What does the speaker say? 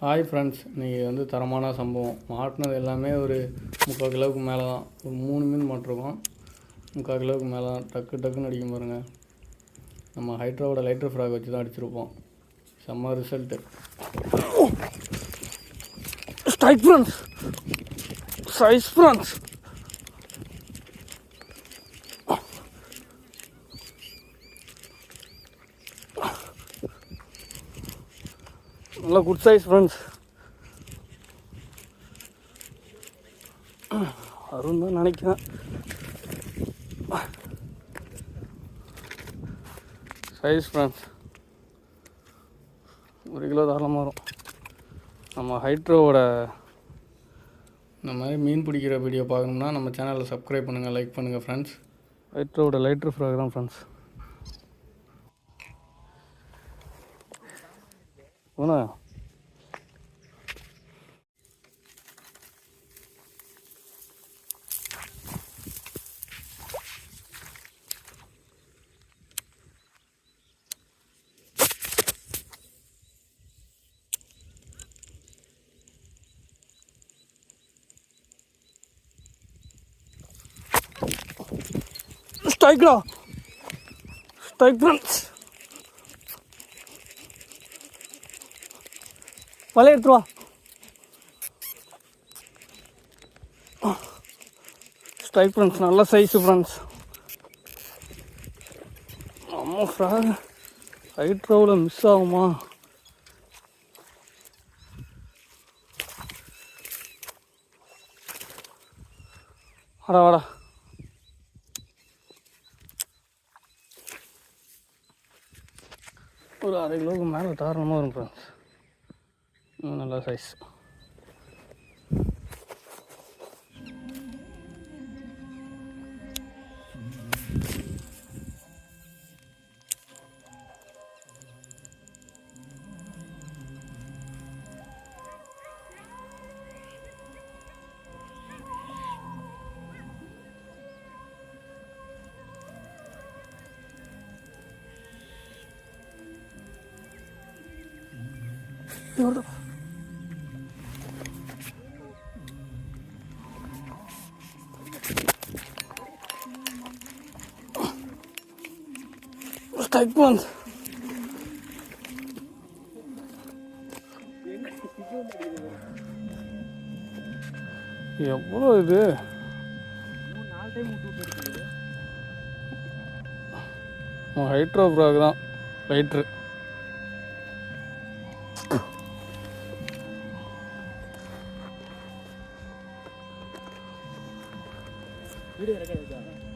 Hi friends, இன்றைக்கி வந்து தரமான சம்பவம். மாட்டினது எல்லாமே ஒரு 3/4 கிலோவுக்கு மேலே தான். ஒரு 3 மீன் மாட்டிருக்கோம். 3/4 கிலோவுக்கு மேலே தான். டக்குன்னு அடிக்கும் பாருங்கள். நம்ம ஹைட்ராவோட லைட்டர் ஃப்ராக் வச்சு தான் அடிச்சிருப்போம். செம்ம result. Strike friends, size friends. நல்லா குட் சைஸ் ஃப்ரெண்ட்ஸ். அருண் தான் நினைக்கிறேன். சைஸ் ஃப்ரெண்ட்ஸ் 1 கிலோ தாராளமாக வரும். நம்ம ஹைட்ரோவோட இந்த மாதிரி மீன் பிடிக்கிற வீடியோ பார்க்கணும்னா நம்ம சேனலில் சப்ஸ்கிரைப் பண்ணுங்கள், லைக் பண்ணுங்கள் ஃப்ரெண்ட்ஸ். ஹைட்ரோவோட லைட்ரு ஃப்ராக் தான் ஃப்ரெண்ட்ஸ். போனா ஸ்ட்ரைக்டா, ஸ்ட்ரைக் ஃப்ரெண்ட்ஸ். வலை எடுத்துருவா. ஸ்ட்ரைக் ஃப்ரெண்ட்ஸ், நல்ல சைஸு ஃப்ரெண்ட்ஸ். நம்ம ஃப்ராக் ஹைட்ரோவில் மிஸ் ஆகுமா? வாடா வாடா. ஒரு 1/2 கிலோவுக்கு மேலே தாராளமாக வரும் ஃப்ரெண்ட்ஸ். நல்ல சைஸ். Strike friends. எவ்வளோ இது? ஹைட்ரோ ஃப்ராக் தான் லைட்ரு. Video record